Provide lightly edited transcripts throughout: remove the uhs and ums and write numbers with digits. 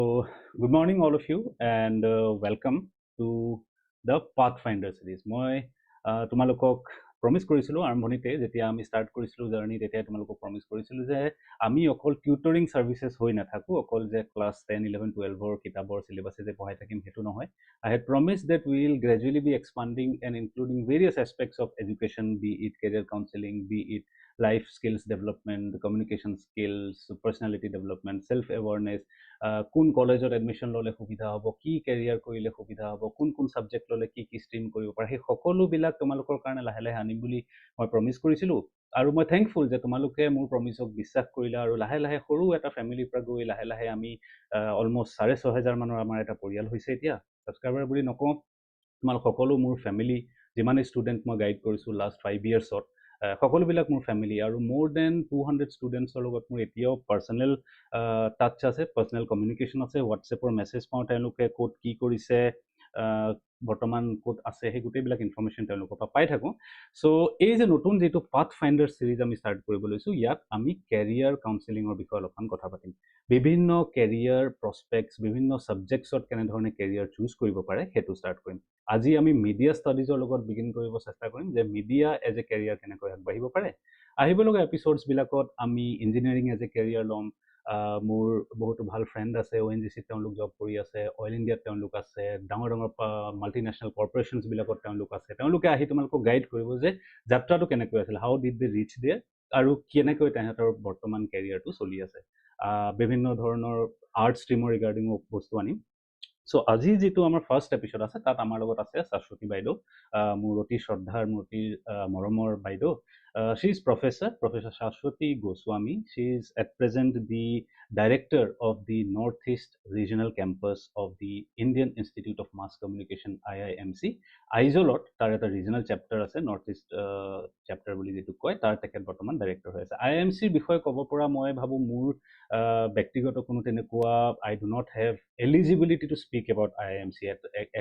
Good morning, all of you, and welcome to the Pathfinder series. মই তোমালোকক promise কৰিছিলোঁ আৰম্ভণিতে যেতিয়া আমি ষ্টাৰ্ট কৰিছিলোঁ জাৰ্ণি তেতিয়া তোমালোকক প্ৰমিছ কৰিছিলোঁ যে আমি অকল টিউটৰিং ছাৰ্ভিচেছ হৈ নাথাকোঁ, অকল যে ক্লাছ 10, 11, 12ৰ কিতাপৰ চিলেবাছে যে পঢ়াই থাকিম সেইটো নহয়. I had promised that we will gradually be expanding and including various aspects of education, be it career counseling, be it life skills development, communication skills, personality development, self-awareness, কোন কলেজত এডমিশ্যন ল'লে সুবিধা হ'ব, কি কেৰিয়াৰ কৰিলে সুবিধা হ'ব, কোন কোন ছাবজেক্ট ল'লে কি ষ্ট্ৰীম কৰিব পাৰে, সেই সকলোবিলাক তোমালোকৰ কাৰণে লাহে লাহে আনিম বুলি মই প্ৰমিছ কৰিছিলোঁ। আৰু মই থেংকফুল যে তোমালোকে মোৰ প্ৰমিছক বিশ্বাস কৰিলা আৰু লাহে লাহে সৰু এটা ফেমিলিৰ পৰা গৈ লাহে লাহে আমি অলমষ্ট 6,500 মানৰ আমাৰ এটা পৰিয়াল হৈছে এতিয়া। ছাবস্ক্ৰাইবাৰ বুলি নকওঁ, তোমালোক সকলো মোৰ ফেমিলি, যিমানেই ষ্টুডেণ্ট মই গাইড কৰিছোঁ লাষ্ট 5 yearsত, সকলোবিলাক মোৰ ফেমিলি আৰু মোৰ দেন 200 ষ্টুডেণ্টছৰ লগত মোৰ এতিয়াও পাৰ্চনেল টাচ আছে, পাৰ্চনেল কমিউনিকেশ্যন আছে। হোৱাটছএপৰ মেছেজ পাওঁ, তেওঁলোকে ক'ত কি কৰিছে, বৰ্তমান ক'ত আছে, সেই গোটেইবিলাক ইনফৰ্মেশ্যন তেওঁলোকৰ পৰা পাই থাকোঁ। চ' এই যে নতুন যিটো পাথ ফাইণ্ডাৰ ছিৰিজ আমি ষ্টাৰ্ট কৰিব লৈছোঁ, ইয়াত আমি কেৰিয়াৰ কাউন্সেলিঙৰ বিষয়ে অলপমান কথা পাতিম। বিভিন্ন কেৰিয়াৰ প্ৰস্পেক্টছ, বিভিন্ন ছাবজেক্টছত কেনেধৰণে কেৰিয়াৰ চুজ কৰিব পাৰে সেইটো ষ্টাৰ্ট কৰিম। আজি আমি মিডিয়া ষ্টাডিজৰ লগত বিগিন কৰিব চেষ্টা কৰিম যে মিডিয়া এজ এ কেৰিয়াৰ কেনেকৈ আগবাঢ়িব পাৰে। আহিবলগা এপিছ'ডছবিলাকত আমি ইঞ্জিনিয়াৰিং এজ এ কেৰিয়াৰ ল'ম। মোৰ বহুতো ভাল ফ্ৰেণ্ড আছে, ONGCত তেওঁলোক জব কৰি আছে, অইল ইণ্ডিয়াত তেওঁলোক আছে, ডাঙৰ ডাঙৰ মাল্টিনেশ্যনেল কৰ্পৰেশ্যনছবিলাকত তেওঁলোক আছে। তেওঁলোকে আহি তোমালোকক গাইড কৰিব যে যাত্ৰাটো কেনেকৈ আছিল, হাউ ডিড দে ৰিচ দেয়াৰ, আৰু কেনেকৈ তেহেঁতৰ বৰ্তমান কেৰিয়াৰটো চলি আছে। বিভিন্ন ধৰণৰ আৰ্ট ষ্ট্ৰীমৰ ৰিগাৰ্ডিঙো বস্তু আনিম। চ' আজি যিটো আমাৰ ফাৰ্ষ্ট এপিছ'ড আছে তাত আমাৰ লগত আছে শাশ্বতী বাইদেউ, মোৰ অতি শ্ৰদ্ধাৰ, মোৰ অতি মৰমৰ বাইদেউ। She is Professor Shashwati Goswami. She is at present the director of the Northeast Regional Campus of the Indian Institute of Mass Communication, IIMC. আইজলত তাৰ এটা ৰিজনেল চেপ্টাৰ আছে, নৰ্থ ইষ্ট চেপ্টাৰ বুলি যিটো কয়, তাৰ তেখেত বৰ্তমান ডাইৰেক্টৰ হৈ আছে। IIMCৰ বিষয়ে ক'ব পৰা মই ভাবোঁ মোৰ ব্যক্তিগত কোনো তেনেকুৱা I do not have eligibility to speak about IIMC।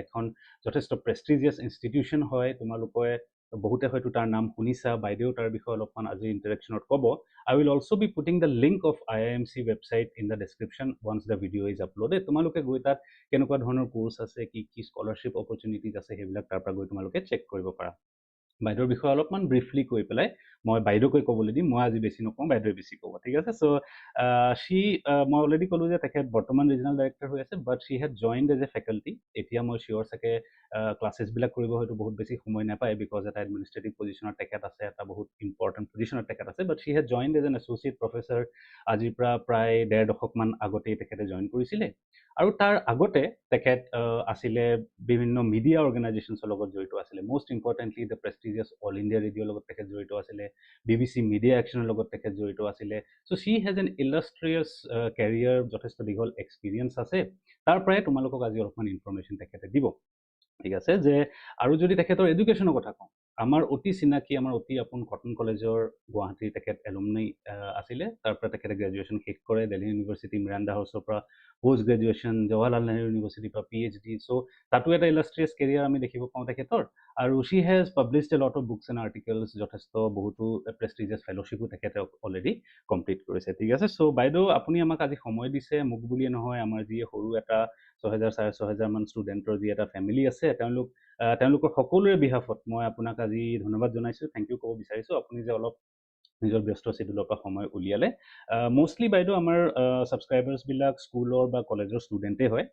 এখন যথেষ্ট প্ৰেষ্টিজিয়াছ ইনষ্টিটিউশ্যন হয়, তোমালোকে বহুতে হয়তো তাৰ নাম শুনিছা, বাইদেউ তাৰ বিষয়ে অলপমান আজি ইণ্টাৰেকশ্যনত ক'ব। I will also be putting the link of IIMC website in the description once the video is uploaded. তোমালোকে গৈ তাত কেনেকুৱা ধৰণৰ কোৰ্চ আছে, কি কি স্কলাৰশ্বিপ অপৰচুনিটিজ আছে, সেইবিলাক তাৰ পৰা গৈ তোমালোকে চেক কৰিব পাৰা। বাইদেউৰ বিষয়ে অলপমান ব্ৰিফলি কৈ পেলাই মই বাইদেউকৈ ক'বলৈ দিম, মই আজি বেছি নকওঁ, বাইদেৱে বেছি ক'ব, ঠিক আছে। চ' মই অলৰেডি ক'লোঁ যে তেখেত বৰ্তমান ৰিজনেল ডাইৰেক্টৰ হৈ আছে, but she had joined as a faculty. এতিয়া মই চিয়'ৰ চাগে ক্লাছেছবিলাক কৰিব হয়তো বহুত বেছি সময় নাপায়, বিকজ এটা এডমিনিষ্ট্ৰেটিভ পজিশ্যনত তেখেত আছে, এটা বহুত ইম্পৰ্টেণ্ট পজিশ্যনত তেখেত আছে, but she had joined as an associate professor. আজিৰ পৰা প্ৰায় 1.5 দশকমান আগতেই তেখেতে জইন কৰিছিলে। আৰু তাৰ আগতে তেখেত আছিলে বিভিন্ন মিডিয়া অৰ্গেনাইজেশ্যনছৰ লগত জড়িত আছিলে। Most importantly the prestigious all India ৰেডিঅ'ৰ লগত তেখেত জড়িত আছিলে, BBC মিডিয়া একশ্যনৰ লগত তেখেত জড়িত আছিলে। চ' শ্বি হেজ এন ইলাষ্ট্ৰিয়াছ কেৰিয়াৰ, যথেষ্ট দীঘল এক্সপিৰিয়েঞ্চ আছে। তাৰ পৰাই তোমালোকক আজি অলপমান ইনফৰ্মেশ্যন তেখেতে দিব, ঠিক আছে। যে আৰু যদি তেখেতৰ এডুকেশ্যনৰ কথা কওঁ, আমাৰ অতি চিনাকি, আমাৰ অতি আপোন কটন কলেজৰ গুৱাহাটীৰ তেখেত এলুমনাই আছিলে। তাৰ পৰা তেখেতে গ্ৰেজুৱেশ্যন শেষ কৰে, দিল্লী ইউনিভাৰ্চিটি মিৰাণ্ডা হাউচৰ পৰা পোষ্ট গ্ৰেজুৱেশ্যন, জৱাহৰলাল নেহৰু ইউনিভাৰ্চিটিৰ পৰা PhD। চ' তাতো এটা ইলাষ্ট্ৰিয়াছ কেৰিয়াৰ আমি দেখিব পাওঁ তেখেতৰ। আৰু she has published a lot of books and articles, যথেষ্ট বহুতো প্ৰেষ্টিজিয়াছ ফেল'শ্বিপো তেখেতে অলৰেডি কমপ্লিট কৰিছে, ঠিক আছে। চ' বাইদেউ, আপুনি আমাক আজি সময় দিছে, মোক বুলিয়ে নহয়, আমাৰ যি সৰু এটা 6,000 4,500 মান ষ্টুডেণ্টৰ যি এটা ফেমিলি আছে, তেওঁলোকৰ সকলোৰে বিহাফত মই আপোনাক আজি ধন্যবাদ জনাইছোঁ, থেংক ইউ ক'ব বিচাৰিছোঁ। আপুনি যে অলপ নিজৰ ব্যস্ত চিডুলৰ পৰা সময় উলিয়ালে। মষ্টলি বাইদেউ আমাৰ ছাবস্ক্ৰাইবাৰ্ছবিলাক স্কুলৰ বা কলেজৰ ষ্টুডেণ্টেই হয়।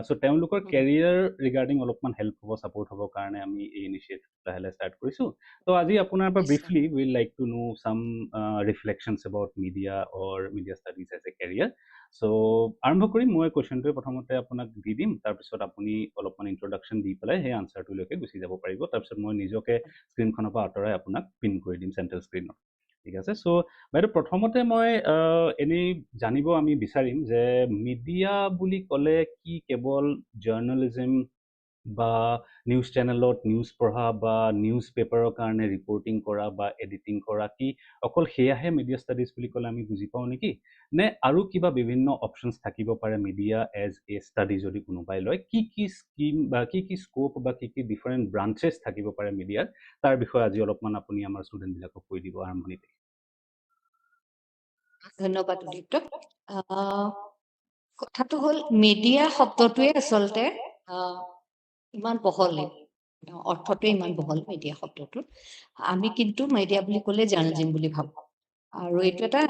চ' তেওঁলোকৰ কেৰিয়াৰ ৰিগাৰ্ডিং অলপমান হেল্প হ'ব, ছাপৰ্ট হ'বৰ কাৰণে আমি এই ইনিচিয়েটিভ লাহে লাহে ষ্টাৰ্ট কৰিছোঁ। ত' আজি আপোনাৰ পৰা briefly will like to know' some reflections about media or media studies as a career. So' আৰম্ভ কৰিম। মই কুৱেশ্যনটোৱে প্ৰথমতে আপোনাক দি দিম, তাৰপিছত আপুনি অলপমান ইণ্ট্ৰডাকশ্যন দি পেলাই সেই আনচাৰটোলৈকে গুচি যাব পাৰিব। তাৰপিছত মই নিজকে স্ক্ৰীণখনৰ পৰা আঁতৰাই আপোনাক পিন কৰি দিম চেণ্ট্ৰেল স্ক্ৰীণত, ঠিক আছে। চ' বাইদেউ, প্ৰথমতে মই এনেই জানিব আমি বিচাৰিম যে মিডিয়া বুলি ক'লে কি কেৱল জাৰ্ণেলিজিম বা নিউজ চেনেলত নিউজ পঢ়া বা নিউজ পেপাৰৰ কাৰণে ৰিপৰ্টিং কৰা বা এডিটিং কৰা, কি অকল সেয়াহে মিডিয়া ষ্টাডিজ বুলি ক'লে আমি বুজি পাওঁ নেকি? নে আৰু কিবা বিভিন্ন অপশ্যনছ থাকিব পাৰে মিডিয়া এজ এ ষ্টাডি যদি কোনোবাই লয়? কি কি স্কিম বা কি কি স্ক'প বা কি কি ডিফাৰেণ্ট ব্ৰাঞ্চেছ থাকিব পাৰে মিডিয়াৰ, তাৰ বিষয়ে আজি অলপমান আপুনি আমাৰ ষ্টুডেণ্টবিলাকক কৈ দিব আৰম্ভণিতে। ধন্যবাদ উদিপ্ত। কথাটো হ'ল মিডিয়া শব্দটোৱে আচলতে ইমান বহল, অৰ্থটোৱে ইমান বহল মিডিয়া শব্দটোত। আমি কিন্তু মিডিয়া বুলি ক'লে জাৰ্নেলিজম বুলি ভাবো। আৰু এইটো এটা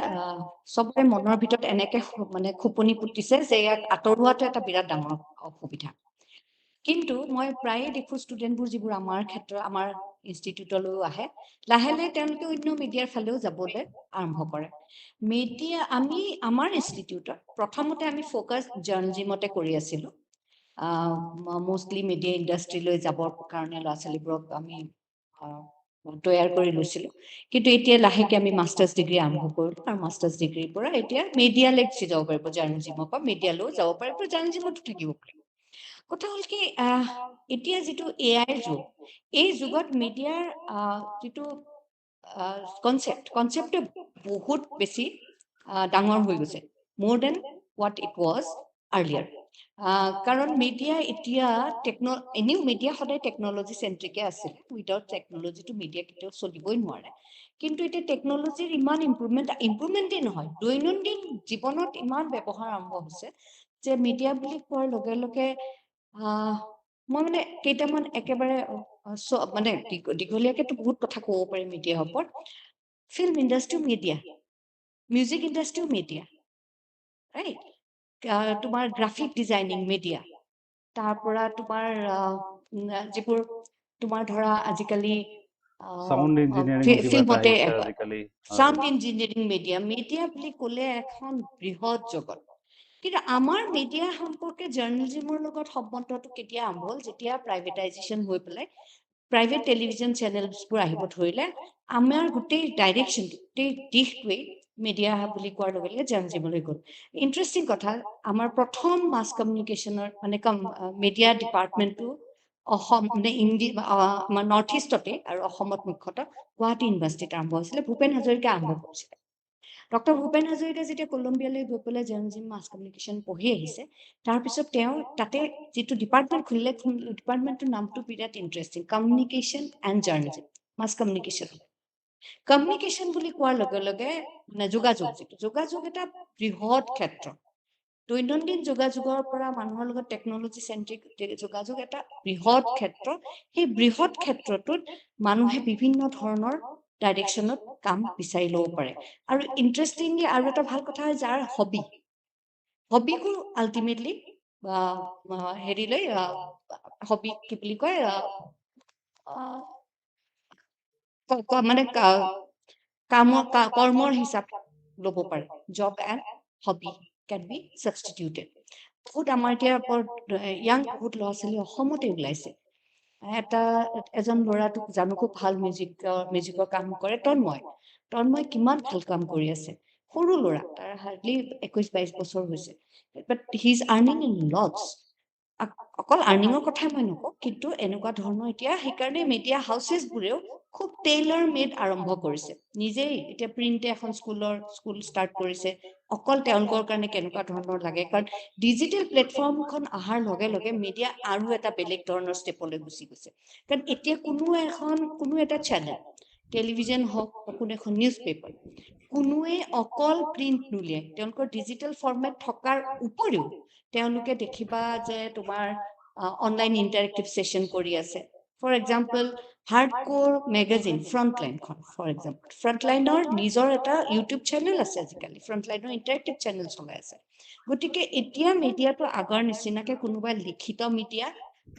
চবৰে মনৰ ভিতৰত এনেকে মানে খোপনি পুতিছে যে ইয়াক আঁতৰোৱাটো এটা বিৰাট ডাঙৰ অসুবিধা। কিন্তু মই প্ৰায়ে দেখো ষ্টুডেণ্টবোৰ যিবোৰ আমাৰ ইনষ্টিটিউটলৈও আহে, লাহে লাহে তেওঁলোকে অন্য মিডিয়াৰ ফালেও যাবলৈ আৰম্ভ কৰে। মিডিয়া আমাৰ ইনষ্টিটিউটত প্ৰথমতে আমি ফ'কাছ জাৰ্নেলিজমতে কৰি আছিলো। মষ্টলি মিডিয়া ইণ্ডাষ্ট্ৰীলৈ যাবৰ কাৰণে ল'ৰা ছোৱালীবোৰক আমি তৈয়াৰ কৰি লৈছিলো। কিন্তু এতিয়া লাহেকে আমি মাষ্টাৰ্ছ ডিগ্ৰী আৰম্ভ কৰিলো, আৰু মাষ্টাৰ্ছ ডিগ্ৰীৰ পৰা এতিয়া মিডিয়ালৈ গুচি যাব পাৰিব, জাৰ্নেলিজমৰ পৰা মিডিয়ালৈও যাব পাৰিব, জাৰ্নেলিজমতো থাকিব পাৰিব। কথা হ'ল কি, এতিয়া যিটো AI যুগ, এই যুগত মিডিয়াৰ যিটো কনচেপ্টে বহুত বেছি ডাঙৰ হৈ গৈছে, মোৰ then what it was earlier. কাৰণ মিডিয়া এতিয়া এনেও মিডিয়া সদায় টেকনলজি চেন্ট্ৰিকে আছিলে। উইদাউট টেকনলজিটো মিডিয়া কেতিয়াও চলিবই নোৱাৰে। কিন্তু এতিয়া টেকনলজিৰ ইমান ইম্প্ৰুভমেণ্টেই নহয়, দৈনন্দিন জীৱনত ইমান ব্যৱহাৰ আৰম্ভ হৈছে যে মিডিয়া বুলি কোৱাৰ লগে লগে মই মানে কেইটামান একেবাৰে মানে দীঘলীয়াকেতো বহুত কথা ক'ব পাৰি মিডিয়াৰ ওপৰত। ফিল্ম ইণ্ডাষ্ট্ৰীও মিডিয়া, মিউজিক ইণ্ডাষ্ট্ৰীও মিডিয়া, ৰাইট? তোমাৰ গ্ৰাফিক ডিজাইনিং মিডিয়া, তাৰ পৰা তোমাৰ যিবোৰ তোমাৰ ধৰা আজিকালি সাউন্ড ইঞ্জিনিয়াৰিং কিবা এটা ফিল্মতে আহিছে আজিকালি। সাউন্ড ইঞ্জিনিয়াৰিং মিডিয়া বুলি ক'লে এখন বৃহৎ জগত। কিন্তু আমাৰ মিডিয়া সম্পৰ্কে জাৰ্নেলিজমৰ লগত সম্বন্ধটো কেতিয়া আৰম্ভ হ'ল, যেতিয়া প্ৰাইভেটাইজেশ্যন হৈ পেলাই প্ৰাইভেট টেলিভিজন চেনেলছবোৰ আহিব ধৰিলে, আমাৰ গোটেই ডাইৰেকশ্যনটো, গোটেই দিশটোৱেই মিডিয়া বুলি কোৱাৰ লগে লগে জাৰ্নেলিজমলৈ গ'ল। ইণ্টাৰেষ্টিং কথা, আমাৰ প্ৰথম মাছ কমিউনিকেশ্যনৰ মানে মিডিয়া ডিপাৰ্টমেণ্টটো অসম মানে আমাৰ নৰ্থ ইষ্টতে আৰু অসমত মুখ্যতঃ গুৱাহাটী ইউনিভাৰ্চিটিত আৰম্ভ হৈছিলে। ভূপেন হাজৰিকা আৰম্ভ কৰিছিলে। ডক্টৰ ভূপেন হাজৰিকা যেতিয়া কলম্বিয়ালৈ গৈ পেলাই জাৰ্নেলিজম মাছ কমিউনিকেশ্যন পঢ়ি আহিছে, তাৰপিছত তেওঁ তাতে যিটো ডিপাৰ্টমেণ্ট খুলিলে, ডিপাৰ্টমেণ্টটোৰ নামটো বিৰাট interesting, communication and journalism, mass communication. Communication বুলি কোৱাৰ লগে লগে যোগাযোগ এটা বৃহৎ ক্ষেত্ৰ। দৈনন্দিন যোগাযোগৰ পৰা মানুহৰ লগত টেকনলজি চেন্ট্ৰিক যোগাযোগ এটা বৃহৎ ক্ষেত্ৰ। সেই বৃহৎ ক্ষেত্ৰটোত মানুহে বিভিন্ন ধৰণৰ ডাইৰেকশ্যনত কাম বিচাৰি ল'ব পাৰে। আৰু ইণ্টাৰেষ্টিংলি আৰু এটা ভাল কথা হয়, যাৰ হবিকো আল্টিমেটলি হেৰিলৈ হবি কি বুলি কয়, মানে কৰ্মৰ হিচাপে ল'ব পাৰে। Job and hobby can be substituted. বহুত আমাৰ এতিয়া ইয়াং বহুত ল'ৰা ছোৱালী অসমতে ওলাইছে। এজন ল'ৰাটোক জানো, খুব ভাল মিউজিকৰ কাম কৰে, তন্ময় কিমান ভাল কাম কৰি আছে। সৰু ল'ৰা, তাৰ হাৰ্ডলি 21-22 বছৰ হৈছে, but he is earning in lots. অকল আৰ্নিঙৰ কথাই মই নকওঁ, কিন্তু এনেকুৱা ধৰণৰ এতিয়া সেইকাৰণে মিডিয়া হাউচেছবোৰেও খুব টেইলাৰ মেড আৰম্ভ কৰিছে। নিজেই এতিয়া প্ৰিণ্টে এখন স্কুল ষ্টাৰ্ট কৰিছে, অকল তেওঁলোকৰ কাৰণে কেনেকুৱা ধৰণৰ লাগে। কাৰণ ডিজিটেল প্লেটফৰ্মখন অহাৰ লগে লগে মিডিয়া আৰু এটা বেলেগ ধৰণৰ ষ্টেপলৈ গুচি গৈছে। কাৰণ এতিয়া কোনো এটা চেনেল, টেলিভিজন হওক বা কোনো এখন নিউজ পেপাৰ, কোনোৱে অকল প্ৰিণ্ট নুলিয়াই। তেওঁলোকৰ ডিজিটেল ফৰ্মেট থকাৰ উপৰিও তেওঁলোকে দেখিবা যে তোমাৰ অনলাইন ইণ্টাৰেক্টিভ ছেশ্যন কৰি আছে। ফৰ এক্সাম্পল, হাৰ্ড কোৰ মেগাজিন ফ্ৰণ্টলাইনখন, ফ্ৰণ্টলাইনৰ নিজৰ এটা ইউটিউব চেনেল আছে আজিকালি, ফ্ৰণ্টলাইনৰ ইণ্টাৰেক্টিভ চেনেল চলাই আছে। গতিকে এতিয়া মিডিয়াটো আগৰ নিচিনাকে কোনোবাই লিখিত মিডিয়া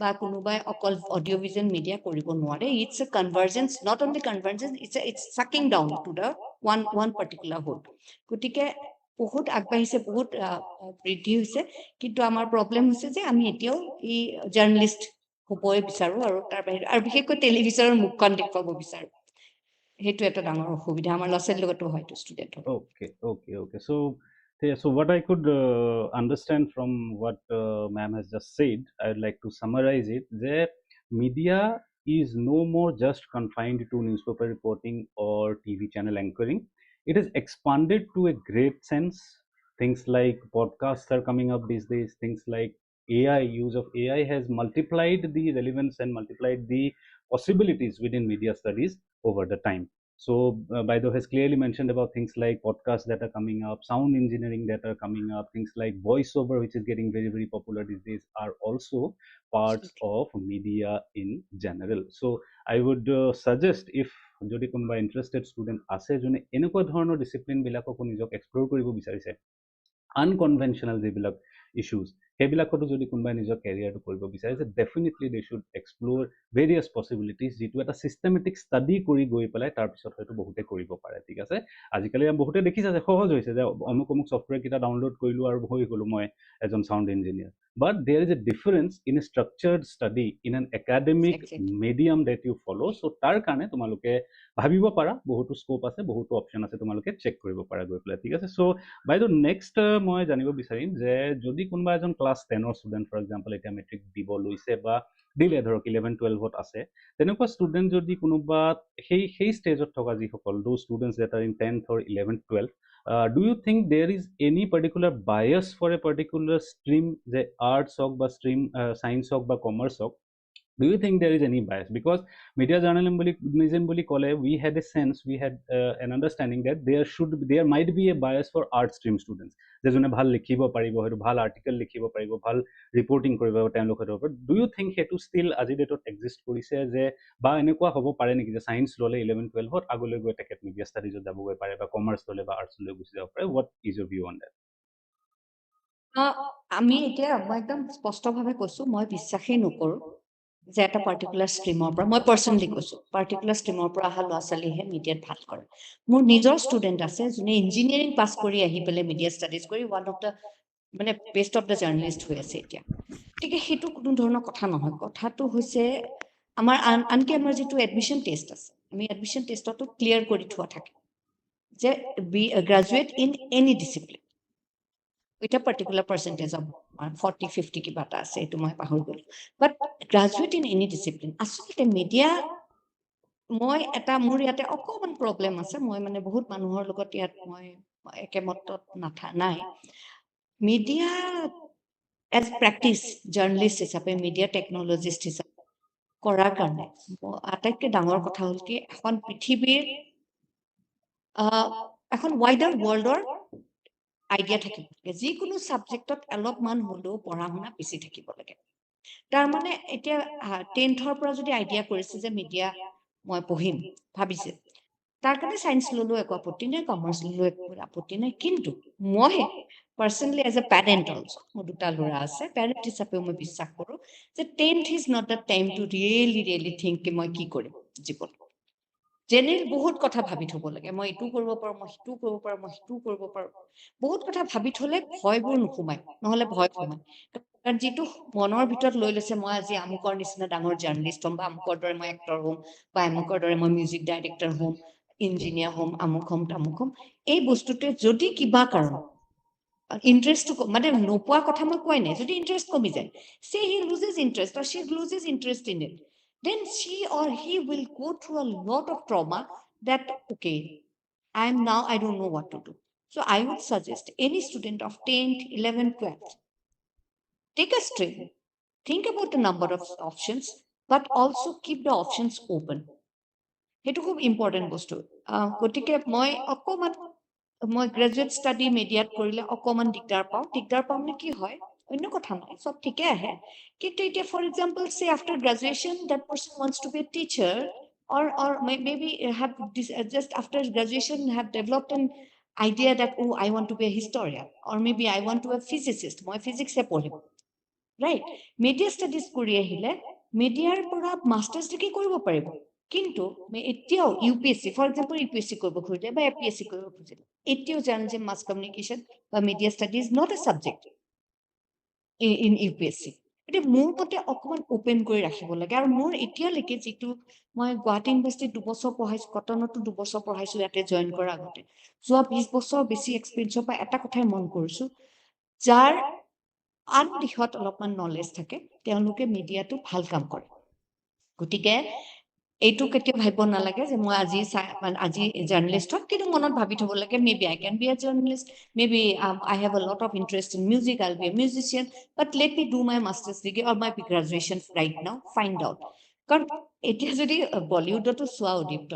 বা কোনোবাই অকল অডিঅ' ভিজুৱেল মিডিয়া কৰিব নোৱাৰে। It's a convergence, not only convergence, it's sucking down to the one particular hood. গতিকে বহুত আগবাঢ়িছে, বহুত বৃদ্ধি হৈছে। কিন্তু আমাৰ প্ৰব্লেম হৈছে যে আমি এতিয়াও এই জাৰ্নেলিষ্ট হ'বই বিচাৰো, আৰু তাৰ বাহিৰে আৰু বিশেষকৈ টেলিভিছনৰ মুখখন দেখুৱাব বিচাৰো। সেইটো এটা ডাঙৰ অসুবিধা আমাৰ ল'ৰা ছোৱালীৰ লগতো হয়তো ষ্টুডেণ্টৰ। Okay. So what I could understand from what ma'am has just said, I would like to summarize it. That media is no more just confined to newspaper reporting or TV channel anchoring. It is expanded to a great sense. Things like podcasts are coming up these days. Things like use of AI has multiplied the relevance and multiplied the possibilities within media studies over the time. So, Baido has clearly mentioned about things like podcasts that are coming up, sound engineering that are coming up, things like voiceover, which is getting very, very popular these days, are also parts Absolutely. of media in general. So, I would suggest if যদি কোনোবা interested student আছে যোনে এনেকুৱা ধৰণৰ ডিচিপ্লিনবিলাককো নিজক explore কৰিব বিচাৰিছে, আনকনভেনশ্যনেল যিবিলাক ইছ্যুজ সেইবিলাকতো যদি কোনোবাই নিজৰ কেৰিয়াৰটো কৰিব বিচাৰিছে, definitely they should explore various possibilities, যিটো এটা ছিষ্টেমেটিক ষ্টাডি কৰি গৈ পেলাই তাৰপিছত হয়তো বহুতে কৰিব পাৰে। ঠিক আছে, আজিকালি বহুতে দেখিছে যে সহজ হৈছে যে অমুক অমুক ছফ্টৱেৰকেইটা ডাউনলোড কৰিলোঁ আৰু হৈ গ'লোঁ মই এজন sound engineer. But there is a difference in a structured study in an academic Exactly. Medium that you follow'. So' তাৰ কাৰণে তোমালোকে ভাবিব পাৰা, বহুতো স্ক'প আছে, বহুতো অপশ্যন আছে, তোমালোকে চেক কৰিব পাৰা গৈ পেলাই। ঠিক আছে, চ' বাইদেউ নেক্সট মই জানিব বিচাৰিম যে যদি কোনোবা এজন ক্লাছ 10ৰ ষ্টুডেণ্ট ফৰ এক্সাম্পল এতিয়া মেট্ৰিক দিব লৈছে বা দিলে, ধৰক 11-12ত আছে, তেনেকুৱা ষ্টুডেণ্ট যদি কোনোবা সেই ষ্টেজত থকা যিসকল those students that are in 10th or 11th 12th, do you think there is any particular bias for a particular stream, যে আৰ্টছ হওক বা ষ্ট্ৰীম ছায়েন্স হওক বা কমাৰ্চ হওক? Do you think there is any bias? Because media journalism বুলি ক'লে, we had a sense, we had an understanding that there might be a bias for art stream students, যে যোনে ভাল লিখিব পাৰিব, হয়তো ভাল আৰ্টিকেল লিখিব পাৰিব, ভাল ৰিপৰ্টিং কৰিব তেওঁলোকৰ ওপৰত। ডু ইউ থিংক সেইটো ষ্টিল আজি ডেটত এক্সিষ্ট কৰিছে, যে বা এনেকুৱা হ'ব পাৰে নেকি যে ছায়েন্স ল'লে 11-12ত আগলৈ গৈ তেখেত মিডিয়া ষ্টাডিজত যাবগৈ পাৰে, বা কমাৰ্চ ল'লে বা আৰ্টছ লৈ গুচি যাব পাৰে? What is your view on that? আমি এতিয়া মই একদম স্পষ্টভাৱে কৈছো, মই বিশ্বাসেই নকৰো যে এটা পাৰ্টিকুলাৰ ষ্ট্ৰীমৰ পৰা, মই পাৰ্চনেলি কৈছো, পাৰ্টিকুলাৰ ষ্ট্ৰীমৰ পৰা অহা ল'ৰা ছোৱালীহে মিডিয়াত ভাল কৰে। মোৰ নিজৰ ষ্টুডেণ্ট আছে যোনে ইঞ্জিনিয়াৰিং পাছ কৰি আহি পেলাই মিডিয়া ষ্টাডিজ কৰি ওৱান অফ দ্য মানে বেষ্ট অফ দ্য জাৰ্নেলিষ্ট হৈ আছে এতিয়া। গতিকে সেইটো কোনো ধৰণৰ কথা নহয়। কথাটো হৈছে আমাৰ আনকি আমাৰ যিটো এডমিশ্যন টেষ্ট আছে, আমি এডমিশ্যন টেষ্টতো ক্লিয়াৰ কৰি থোৱা থাকে যে be graduate in any discipline with a particular percentage of 40-50 কিবা এটা আছে, এইটো মই পাহৰি গ'লো। But graduate in any discipline. আচলতে মিডিয়া, মোৰ ইয়াতে অকণমান প্ৰব্লেম আছে, মই মানে বহুত মানুহৰ লগত ইয়াত মই একেমতত নাই। মিডিয়া এজ প্ৰেক্টিচ জাৰ্নেলিষ্ট হিচাপে, মিডিয়া টেকনলজিষ্ট হিচাপে কৰাৰ কাৰণে আটাইতকৈ ডাঙৰ কথা হ'ল কি, এখন পৃথিৱীৰ এখন ৱাইডাৰ ৱৰ্ল্ডৰ আইডিয়া থাকিব লাগে। যিকোনো ছাবজেক্টত অলপমান হ'লেও পঢ়া শুনা বেছি থাকিব লাগে। তাৰমানে এতিয়া 10th পৰা যদি আইডিয়া কৰিছে যে মিডিয়া মই পঢ়িম, ভাবিছে, তাৰ কাৰণে ছায়েন্স ল'লেও একো আপত্তি নাই, কমাৰ্চ ল'লেও একো আপত্তি নাই। কিন্তু মই personally as a parent also', মোৰ দুটা ল'ৰা আছে, পেৰেণ্ট হিচাপেও মই বিশ্বাস কৰোঁ যে 10th is not the time to really think কি মই কি কৰিম জীৱনত। জেনেৰেল বহুত কথা ভাবি থ'ব লাগে, মই এইটো কৰিব পাৰোঁ, মই সিটো কৰিব পাৰোঁ, মই সিটো কৰিব পাৰোঁ। বহুত কথা ভাবি থ'লে ভয়বোৰ নোসোমায়, নহ'লে ভয় সোমায়। কাৰণ যিটো মনৰ ভিতৰত লৈ লৈছে, মই আজি আমুকৰ নিচিনা ডাঙৰ জাৰ্নেলিষ্ট হ'ম, বা আমুকৰ দৰে মই এক্টৰ হ'ম, বা আমুকৰ দৰে মই মিউজিক ডাইৰেক্টৰ হ'ম, ইঞ্জিনিয়াৰ হ'ম, আমুক হ'ম, তামুক হ'ম, এই বস্তুটোৱে যদি কিবা কাৰণ ইণ্টাৰেষ্টটো মানে নোপোৱাৰ কথা মই কোৱাই নাই, যদি ইণ্টাৰেষ্ট কমি যায়, say he loses interest or she loses interest in it, then she or he will go through a lot of trauma that, okay, I don't know what to do. So I would suggest any student of 10th, 11th, 12th, take a stream, think about the number of options, but also keep the options open. সেইটো খুব important বস্তু। গতিকে মই graduate study মিডিয়াত কৰিলে অকণমান দিগদাৰ পাওঁ। মানে কি হয়, অন্য কথা নাই, চব ঠিকে আহে। কিন্তু এতিয়া for example say after graduation that person wants to be a teacher, or maybe have just after graduation have developed an idea that, oh, I want to be a historian, or maybe I want to be a physicist, মই ফিজিক্সে পঢ়িম, right? Media studies কৰি আহিলে মিডিয়াৰ পৰা masters degree কৰিব পাৰিব। কিন্তু এতিয়াও ইউপিএছচি, ফৰ এক্সাম্পল ইউপিএছচি কৰিব খুজিলে বা এপিএছচি কৰিব খুজিলে, এতিয়াও জানে যে মাছ কমিউনিকেশ্যন বা media studies not a subject in UPSC. গতিকে মোৰ মতে অকণমান অ'পেন কৰি ৰাখিব লাগে। আৰু মোৰ এতিয়ালৈকে যিটো, মই গুৱাহাটী ইউনিভাৰ্চিটিত 2 বছৰ পঢ়াইছোঁ, কটনতো 2 বছৰ পঢ়াইছোঁ ইয়াতে জইন কৰাৰ আগতে, যোৱা 20 বছৰ বেছি এক্সপিৰিয়েঞ্চৰ পৰা এটা কথাই মন কৰিছোঁ, যাৰ আন দিশত অলপমান নলেজ থাকে তেওঁলোকে মিডিয়াটো ভাল কাম কৰে। গতিকে এইটো কেতিয়াও ভাবিব নালাগে যে মই আজি জাৰ্নেলিষ্ট হ'ম, কিন্তু মনত ভাবি থ'ব লাগে maybe I can be a journalist, maybe I have a lot of interest in music, I will be a musician, but let me do my masters degree or my graduation right now, find out. কাৰণ এতিয়া যদি বলিউডতো চোৱা Udipta,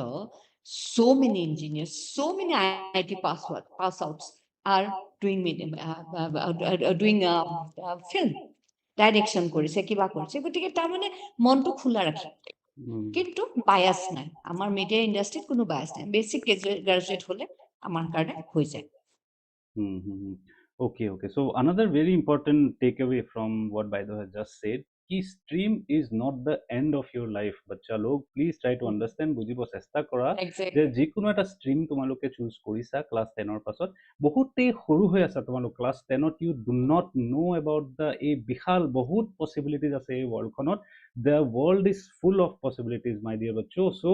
So many engineers, so many IIT pass outs are doing doing film direction কৰিছে কিবা কৰিছে গতিকে তাৰ মানে মনটো খোলা ৰাখি কিন্তু বায়াস নাই আমাৰ মিডিয়া ইণ্ডাষ্ট্ৰিত কোনো বায়াস নাই বেসিক গ্রাজুয়েট হলে আমার কারণে হয়ে যায় Okay, okay. So another very important takeaway from what Baido has just said, ki stream is not the end of your life. Bacha log, please try to understand, বুজিব চেষ্টা কৰা যে Exactly. যিকোনো এটা ষ্ট্ৰীম তোমালোকে চুজ কৰিছা class 10ৰ পাছত বহুতেই সৰু হৈ আছা তোমালোক ক্লাছ 10ত you do not know about the এই বিশাল বহুত পচিবিলিটিজ আছে এই ৱৰ্ল্ডখনত the world is full of possibilities my dear বাচ্চো so'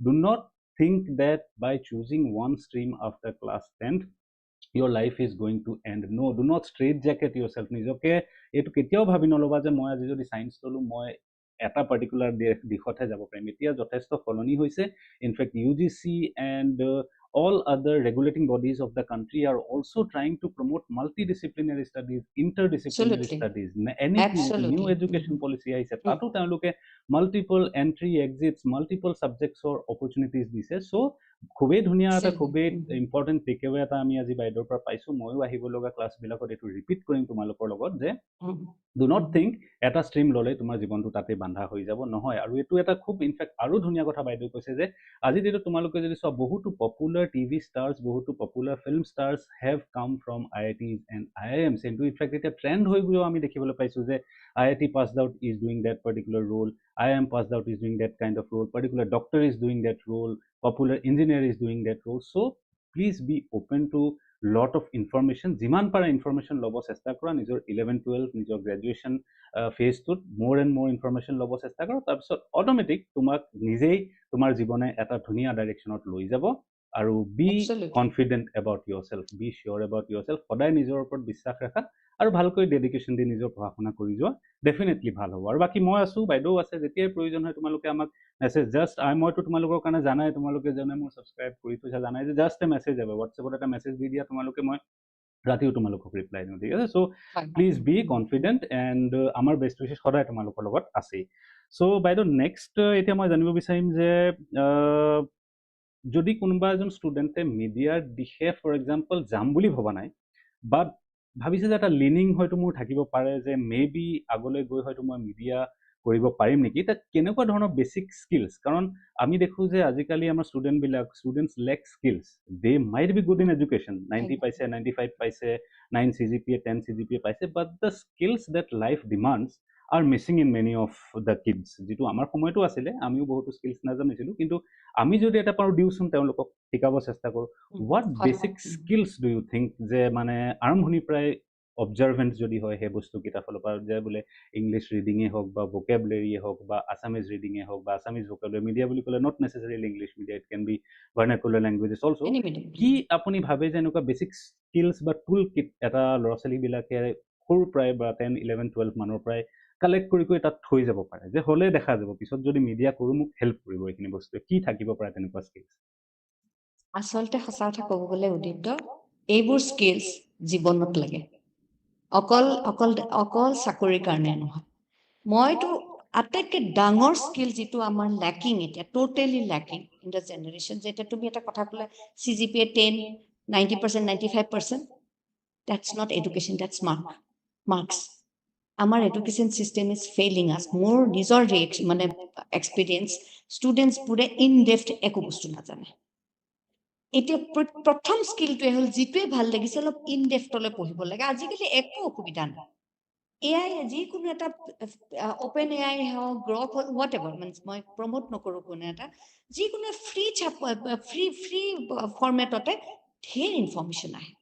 do not think that by choosing one stream after class 10th your life is going to end. No, do not straight jacket yourself. নিজকে এইটো কেতিয়াও ভাবি নলবা যে মই আজি যদি science ললো মই এটা পাৰ্টিকুলাৰ দিশতহে যাব পাৰিম এতিয়া যথেষ্ট সলনি হৈছে in fact UGC and all other regulating bodies of the country are also trying to promote multidisciplinary studies, interdisciplinary Absolutely. studies. Anything new Absolutely. education policy আহিছে তাতো তেওঁলোকে multiple entry exits, multiple subjects or opportunities দিছে so খুবেই ধুনীয়া এটা খুবেই important takeaway এটা আমি আজি বাইদেউৰ পৰা পাইছো ময়ো আহিব লগা ক্লাছবিলাকত এইটো ৰিপিট কৰিম তোমালোকৰ লগত যে ডু নট থিংক এটা ষ্ট্ৰীম ল'লে তোমাৰ জীৱনটো তাতে বান্ধা হৈ যাব নহয় আৰু এইটো এটা খুব ইনফেক্ট আৰু ধুনীয়া কথা বাইদেউ কৈছে যে আজি যিটো তোমালোকে যদি চোৱা বহুতো পপুলাৰ টিভি ষ্টাৰ্ছ বহুতো পপুলাৰ ফিল্ম ষ্টাৰ্ছ হেভ কাম ফ্ৰম IITs এণ্ড IIMs কিন্তু ইনফেক্ট এতিয়া ট্ৰেণ্ড হৈ গৈও আমি দেখিবলৈ পাইছোঁ যে IIT passed out is doing that particular role, IIM passed out is doing that kind of role, particular doctor is doing that role, popular engineer is doing that role. So please be open to lot of information যিমান পাৰা information ল'ব চেষ্টা কৰা নিজৰ 11-12 নিজৰ graduation ফেজটোত more and more information ল'ব চেষ্টা কৰা তাৰপিছত অট'মেটিক তোমাক নিজেই তোমাৰ জীৱনে এটা ধুনীয়া ডাইৰেকশ্যনত লৈ যাব আৰু be confident about yourself be sure about yourself সদায় নিজৰ ওপৰত বিশ্বাস ৰাখা আৰু ভালকৈ ডেডিকেশ্যন দি নিজৰ পঢ়া শুনা কৰি যোৱা ডেফিনেটলি ভাল হ'ব আৰু বাকী মই আছোঁ বাইদেউ আছে যেতিয়াই প্ৰয়োজন হয় তোমালোকে আমাক মেছেজ জাষ্ট মইতো তোমালোকৰ কাৰণে জানাই তোমালোকে যোনে মোৰ ছাবস্ক্ৰাইব কৰি থৈছা জানাই যে জাষ্ট এ মেছেজ যাব হোৱাটছএপত এটা মেছেজ দি দিয়া তোমালোকে মই ৰাতিও তোমালোকক ৰিপ্লাই দিওঁ ঠিক আছে চ' প্লিজ বি কনফিডেণ্ট এণ্ড আমাৰ বেষ্ট উইচেছ সদায় তোমালোকৰ লগত আছেই চ' বাইদেউ নেক্সট এতিয়া মই জানিব বিচাৰিম যে যদি কোনোবা এজন ষ্টুডেণ্টে মিডিয়াৰ দিশে ফৰ এক্সাম্পল যাম বুলি ভবা নাই বাট ভাবিছে যে এটা লিনিং হয়তো মোৰ থাকিব পাৰে যে মে বি আগলৈ গৈ হয়তো মই মিডিয়া কৰিব পাৰিম নেকি তাত কেনেকুৱা ধৰণৰ বেছিক স্কিলছ কাৰণ আমি দেখোঁ যে আজিকালি আমাৰ students lack skills they might be good in education 90 পাইছে 95 পাইছে 9 CGPA 10 CGPA পাইছে but the skills that life demands are missing in many of the kids যেটো আমাৰ সময়তো আছিলে আমিও বহুত স্কিলছ নাজানিছিলোঁ কিন্তু আমি যদি এটা পাৰো দিওঁচোন তেওঁলোকক শিকাব চেষ্টা কৰোঁ what basic skills do you think যে মানে আৰম্ভণিৰ পৰাই অবজাৰ্ভেন্ট যদি হয় সেই বস্তুকেইটা ফালৰ পৰা যে বোলে ইংলিছ ৰিডিঙে হওক বা ভোকেবুলেৰিয়ে হওক বা আছামিজ ৰিডিঙে হওক বা আছামিজ ভোকেবুলেৰি মিডিয়া বুলি ক'লে not necessarily English media it can be vernacular languages also' কি আপুনি ভাবে যে এনেকুৱা বেছিক স্কিলছ বা টুল কিট এটা ল'ৰা ছোৱালীবিলাকে সৰুৰ পৰাই বা 10, 11, 12 মানৰ পৰাই কালেক্ট কৰি তাত থৈ যাব পাৰে যে হ'লে দেখা যাব পিছত যদি মিডিয়া কৰোঁ মোক হেল্প কৰিব এইখিনি বস্তুৱে কি থাকিব পাৰে তেনেকুৱা স্কিলছ আচলতে সঁচা কথা ক'ব গ'লে উদিত্য এইবোৰ স্কিলছ জীৱনত লাগে অকল অকল অকল চাকৰিৰ কাৰণে নহয় মইতো আটাইতকৈ ডাঙৰ স্কিল যিটো আমাৰ লেকিং এতিয়া totally lacking in the generation যে এতিয়া তুমি এটা কথা ক'লে CGPA 10 90% 95% that's not education that's marks আমাৰ এডুকেশ্যন চিষ্টেম ইজ ফেইলিং আছ মোৰ নিজৰ মানে এক্সপিৰিয়েঞ্চ ষ্টুডেণ্টছবোৰে ইন ডেফথ একো বস্তু নাজানে এতিয়া প্ৰথম স্কিলটোৱে হ'ল যিটোৱে ভাল লাগিছে অলপ ইন ডেফথলৈ পঢ়িব লাগে আজিকালি একো অসুবিধা নাই AI যিকোনো এটা অপেন AI হওক গ্ৰক হওক হোৱাট এভাৰ মিনছ মই প্ৰমোট নকৰোঁ কোনো এটা যিকোনো ফ্ৰী ফৰ্মেটতে ঢেৰ ইনফৰ্মেশ্যন আহে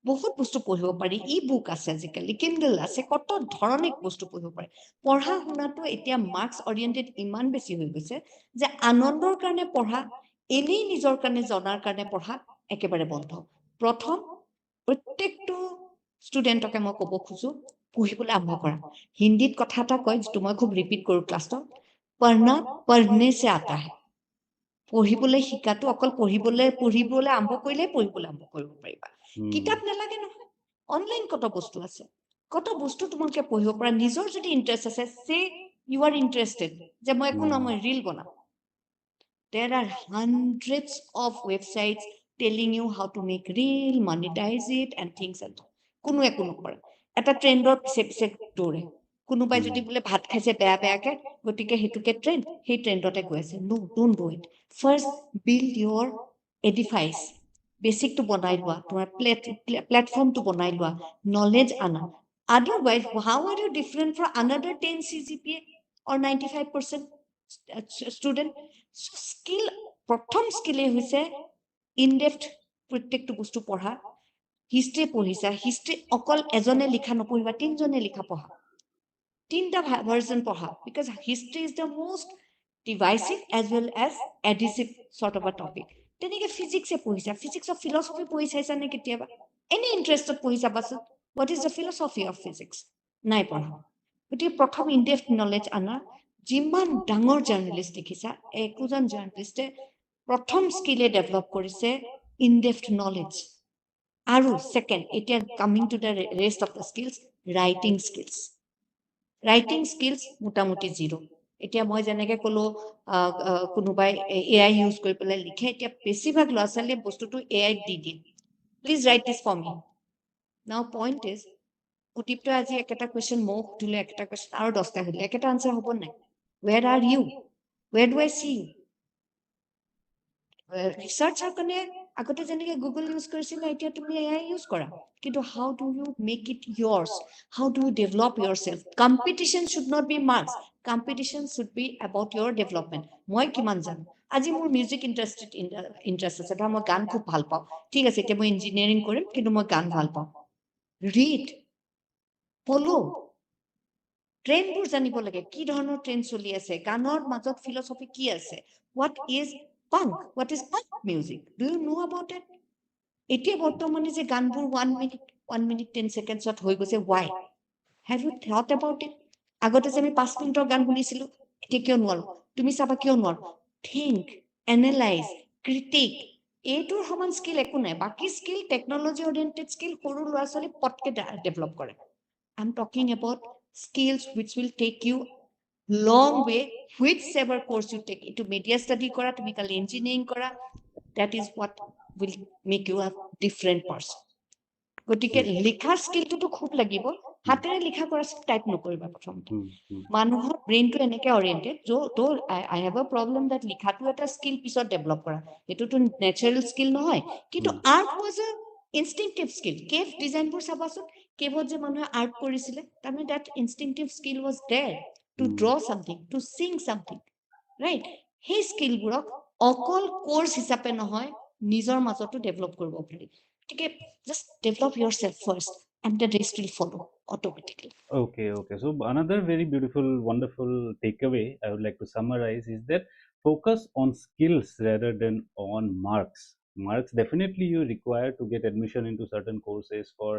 বহুত বস্তু পঢ়িব পাৰি ই বুক আছে আজিকালি কিণ্ডল আছে কত ধৰণে বস্তু পঢ়িব পাৰি পঢ়া শুনাটো এতিয়া মাৰ্কছ অৰিয়েণ্টেড ইমান বেছি হৈ গৈছে যে আনন্দৰ কাৰণে পঢ়া এনেই নিজৰ কাৰণে জনাৰ কাৰণে পঢ়া একেবাৰে বন্ধ প্ৰথম প্ৰত্যেকটো ষ্টুডেণ্টকে মই ক'ব খোজো পঢ়িবলৈ আৰম্ভ কৰা হিন্দীত কথা এটা কয় যিটো মই খুব ৰিপিট কৰোঁ ক্লাছত পঢ়না পঢ়নে সে আতা হে পঢ়িবলৈ শিকাটো অকল পঢ়িবলৈ আৰম্ভ কৰিলেই পঢ়িবলৈ আৰম্ভ কৰিব পাৰিবা কিতাপ নালাগে নহয় অনলাইন কত বস্তু আছে কত বস্তু তোমালোকে পঢ়িব পৰা নিজৰ যদি ইণ্টাৰেষ্ট আছে সে ইউ আৰ ইণ্টাৰেষ্টেড যে মই একো নহয় মই ৰিল বনাম There are hundreds of websites telling you how to make reel, monetize it, and things and all. কোনো একো নকৰে এটা ট্ৰেণ্ডৰ পিছে পিছে দৌৰে কোনোবাই যদি বোলে ভাত খাইছে বেয়া বেয়াকে গতিকে সেইটোকে ট্ৰেণ্ড সেই ট্ৰেণ্ডতে গৈ আছে no don't do it first build your edifice বেচিকটো বনাই লোৱা তোমাৰ প্লেটফৰ্মটো বনাই লোৱা নলেজ আনা otherwise how are you different from another 10 CGPA or 95% student so skill প্ৰথম স্কিলে হৈছে ইন ডেপথ প্ৰত্যেকটো বস্তু পঢ়া হিষ্ট্ৰী পঢ়িছা হিষ্ট্ৰী অকল এজনে লিখা নপঢ়িবা তিনজনে লিখা পঢ়া তিনটা ভাৰ্জন পঢ়া because history is the most divisive as well as adhesive sort of a topic তেনেকে ফিজিক্সে পঢ়িছা ফিজিক্সৰ ফিলচফি পঢ়ি চাইছানে কেতিয়াবা এনে ইণ্টাৰেষ্টত পঢ়ি চাবাচোন what is the philosophy of physics নাই পঢ়া গতিকে প্ৰথম ইন ডেপথ নলেজ আনা যিমান ডাঙৰ জাৰ্নেলিষ্ট দেখিছা একোজন জাৰ্নেলিষ্টে প্ৰথম স্কিলে ডেভেলপ কৰিছে ইন ডেপথ নলেজ আৰু ছেকেণ্ড এতিয়া coming to the rest of the skills writing skills মোটামুটি জিৰ' এতিয়া মই যেনেকে ক'লো কোনোবাই AI ইউজ কৰি পেলাই লিখে এতিয়া বেছিভাগ ল'ৰা ছোৱালীয়ে বস্তুটো AI দি দিয়ে please write this for me now point is উদ্দীপ্ত আজি একেটা কুৱেশ্যন মোক সুধিলে একেটা কুৱেশ্যন আৰু 10টা সুধিলে একেটা আনচাৰ হ'ব নাই where are you where do I see you ৰিচাৰ্চৰ কাৰণে আগতে যেনেকে গুগল ইউজ কৰিছিলে এতিয়া তুমি AI ইউজ কৰা কিন্তু how do you make it yours how do you develop yourself competition should not be marks competition should be about your development মই কিমান জানো আজি মোৰ মিউজিক ইণ্টাৰেষ্ট আছে ধৰা মই গান খুব ভাল পাওঁ ঠিক আছে এতিয়া মই ইঞ্জিনিয়াৰিং কৰিম কিন্তু মই গান ভাল পাওঁ ৰিড পঢ়ো ট্ৰেণ্ডবোৰ জানিব লাগে কি ধৰণৰ ট্ৰেণ্ড চলি আছে গানৰ মাজত ফিলচফি কি আছে what is punk what is punk music do you know about it এতিয়া বৰ্তমানে যে গানবোৰ 1 minute 10 secondsত হৈ গৈছে why have you thought about it আগতে যে আমি 5 মিনিটৰ গান শুনিছিলো এতিয়া কিয় নোৱাৰো তুমি চাবা কিয় নোৱাৰো think analyze critique এইটোৰ সমান স্কিল একো নাই বাকি স্কিল টেকনলজি অৰিয়েণ্টেড স্কিল সৰু ল'ৰা ছোৱালী পটকে ডেভেলপ কৰে I'm talking about skills which will take you long way whichever course you take into media study kora tumi kali engineering kora that is what will make you a different person গতিকে লিখাৰ স্কিলটো খুব লাগিব হাতেৰে লিখা কৰা type নকৰিবা প্ৰথমতে মানুহৰ ব্ৰেইনটো এনেকৈ অৰিয়েণ্টেড তো আই হেভ আ প্ৰব্লেম দেট লিখাটো এটা স্কিল পিছত ডেভেলপ কৰা এইটোতো নেচাৰেল স্কিল নহয় কিন্তু art was a instinctive skill cave ডিজাইনবোৰ চাবাচোন কেভত যে মানুহে আৰ্ট কৰিছিলে তাৰমানে that instinctive skill was there to draw something to sing something right সেই স্কিলবোৰক অকল কোৰ্চ হিচাপে নহয় নিজৰ মাজতো ডেভেলপ কৰিব পাৰি গতিকে just develop yourself first and the rest will follow automatically. Okay. So another very beautiful, wonderful takeaway I would like to summarize is that focus on skills rather than on marks. Marks definitely you require to get admission into certain courses for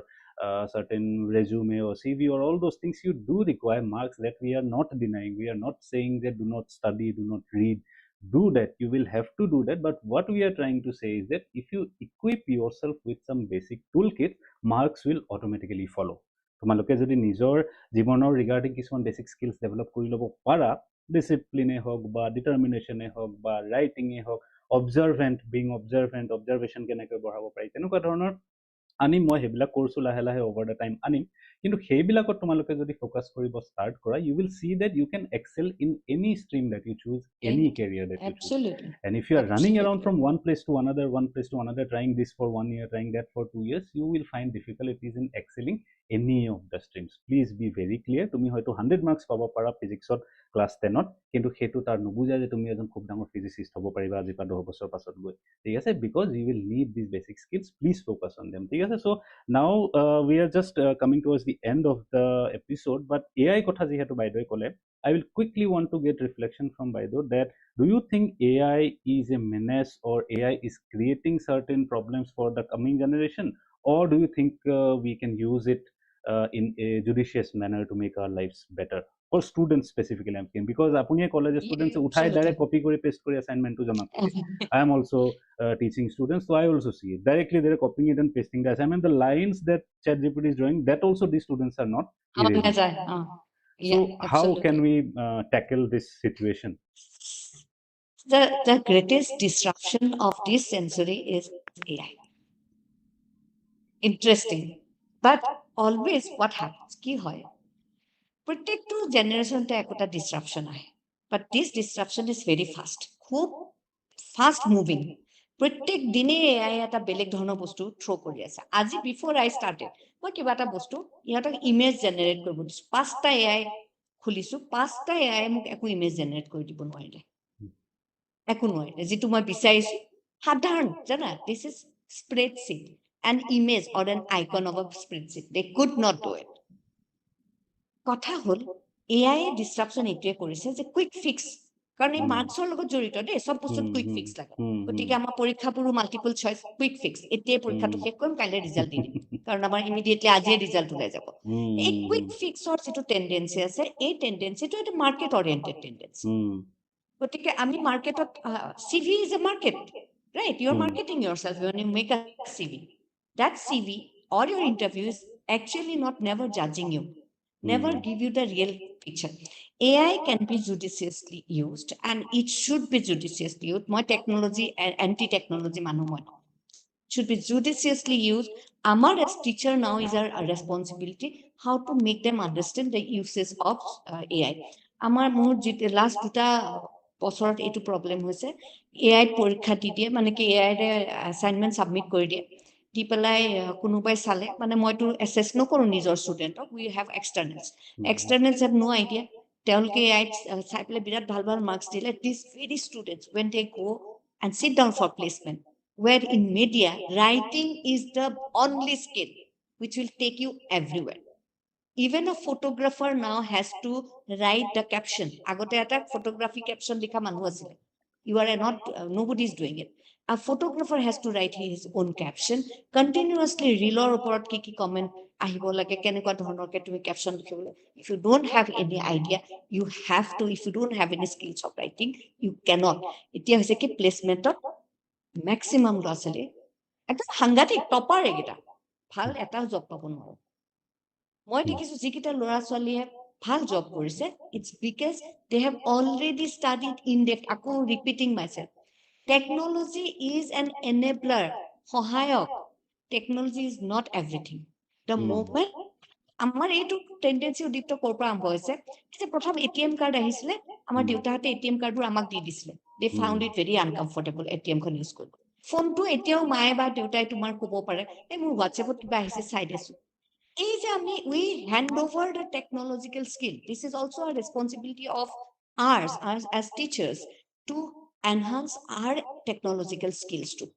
certain resume or CV or all those things. You do require marks, that we are not denying. We are not saying that do not study, do not read. Do that, you will have to do that, but what we are trying to say is that if you equip yourself with some basic toolkit, marks will automatically follow. তোমালোকে যদি নিজৰ জীৱনৰ regarding কিছুমান basic skills develop কৰি ল'ব পাৰা ডিচিপ্লিনে হওক বা ডিটাৰমিনেশ্যনে হওক বা ৰাইটিঙে হওক অবজাৰভেশ্যন কেনেকৈ বঢ়াব পাৰি তেনেকুৱা ধৰণৰ আনিম মই সেইবিলাক কোৰ্চো লাহে লাহে অভাৰ দ্য টাইম আনিম কিন্তু সেইবিলাকত তোমালোকে যদি ফ'কাছ কৰিব ষ্টাৰ্ট কৰা you will see that you can excel in any stream that you choose any career that you choose and if you are running around from one place to another trying this for 1 year trying that for 2 years you will find difficulties in excelling any of the streams. Please be very clear তুমি হয়তো 100 marks পাব পাৰা ফিজিক্সত class 10ত কিন্তু সেইটো তাৰ নুবুজায় যে তুমি এজন খুব ডাঙৰ ফিজিচিষ্ট হ'ব পাৰিবা আজি পৰা 10 বছৰ পাছত গৈ ঠিক আছে because you will need this basic skills please focus on them ঠিক আছে so' now we are just coming towards the end of the episode but AI কথা যিহেতু বাইদেৱে ক'লে I will quickly want to get reflection from Baido that do you think AI is a menace or AI is creating certain problems for the coming generation or do you think we can use it in a judicious manner to make our lives better for students specifically I'm thinking because apuni college students uthai direct copy kori paste kori assignment to jama kori I am also teaching students so I also see it directly they are copying it and pasting the assignment the lines that ChatGPT is drawing that also these students are not erasing. So how can we tackle this situation? The greatest disruption of this century is AI. Interesting. But always what happens? কি হয়? প্রত্যেকটো জেনারেশনতে একটা disruption আহে but this disruption is very fast খুব fast moving প্ৰত্যেক দিনে AI এটা বেলেগ ধৰণৰ বস্তু থ্ৰ' কৰি আছে আজি বিফৰ আই ষ্টাৰ্টেড মই কিবা এটা বস্তু ইহঁতক ইমেজ জেনেৰেট কৰিব দিছোঁ 5টা এআই খুলিছোঁ 5টা এআই মোক একো ইমেজ জেনেৰেট কৰি দিব নোৱাৰিলে একো নোৱাৰিলে যিটো মই বিচাৰিছোঁ সাধাৰণ জানা this is spreadsheet an image or an icon of a spreadsheet they could not do it কথা হ'ল এআই ডিসৰাপশন এইটোৱে কৰিছে যে কুইক ফিক্স কাৰণ এই মাৰ্কছৰ লগত জড়িত দেই চব বস্তুত কুইক ফিক্স লাগে গতিকে আমাৰ পৰীক্ষাবোৰো মাল্টিপল চইচ কুইক ফিক্স এতিয়াই পৰীক্ষাটো শেষ কৰিম কাইলৈ ৰিজাল্ট দি দিম কাৰণ আমাৰ ইমিডিয়েটলি আজিয়ে ৰিজাল্ট ওলাই যাব এই কুইক ফিক্সৰ যিটো টেণ্ডেঞ্চি আছে এই টেণ্ডেঞ্চিটো এটা মাৰ্কেট অৰিয়েণ্টেড টেণ্ডেঞ্চি গতিকে আমি মাৰ্কেটত CV is a market right you are marketing yourself when you make a CV that CV or your interview is actually not never judging you never give you the real picture. AI can be judiciously used and it should be judiciously used. My technology and anti-technology manhuman should be judiciously used. Amar as teacher now is our responsibility how to make them understand the uses of AI. Amar more last দুটা বছৰত এইটো problem হৈছে AI পৰীক্ষা দি দিয়ে মানে কি AI ৰে assignment submit কৰি দিয়ে দি পেলাই কোনোবাই চালে মানে মইতো এছেছ নকৰোঁ নিজৰ ষ্টুডেণ্টক we have externals have no idea তেওঁলোকে এআইত চাই পেলাই বিৰাট ভাল ভাল মাৰ্কছ দিলে this very students when they go' and sit down for placement where in media writing is the only skill which will take you everywhere. Even a photographer now has to write the caption. Agote eta photography caption likha manu asile. You are not, nobody is doing it. A photographer has to write his own caption. Continuously reelor oporot ki comment ahibo lage kenekwa dhoroner ke tumi caption likhibole. If you don't have any idea, you have to. If you don't have any skills of writing, you cannot. Etia hoise ki placement maximum asile. Ekta hangatik topper egita. ভাল এটা job পাব নোৱাৰো মই দেখিছো যিকেইটা ল'ৰা ছোৱালীয়ে ভাল জব কৰিছে it's because they have already studied in depth আকৌ ৰিপিটিং মাইছেল্ফ টেকনলজি ইজ এন এনেবলাৰ সহায়ক technology is not everything the moment আমাৰ এইটো টেণ্ডেঞ্চি উদ্দীপ্ত ক'ৰ পৰা আৰম্ভ হৈছে যে প্ৰথম এটিএম কাৰ্ড আহিছিলে আমাৰ দেউতাহঁতে এটিএম কাৰ্ডবোৰ আমাক দি দিছিলে they found it very uncomfortable এটিএমখন ইউজ কৰিব ফোনটো এতিয়াও মায়ে বা দেউতাই তোমাৰ ক'ব পাৰে এই মোৰ হোৱাটছএপত কিবা আহিছে চাই দেচোন এই যে আমি we hand over the technological skill this is also a responsibility of ours as teachers to enhance our technological skills too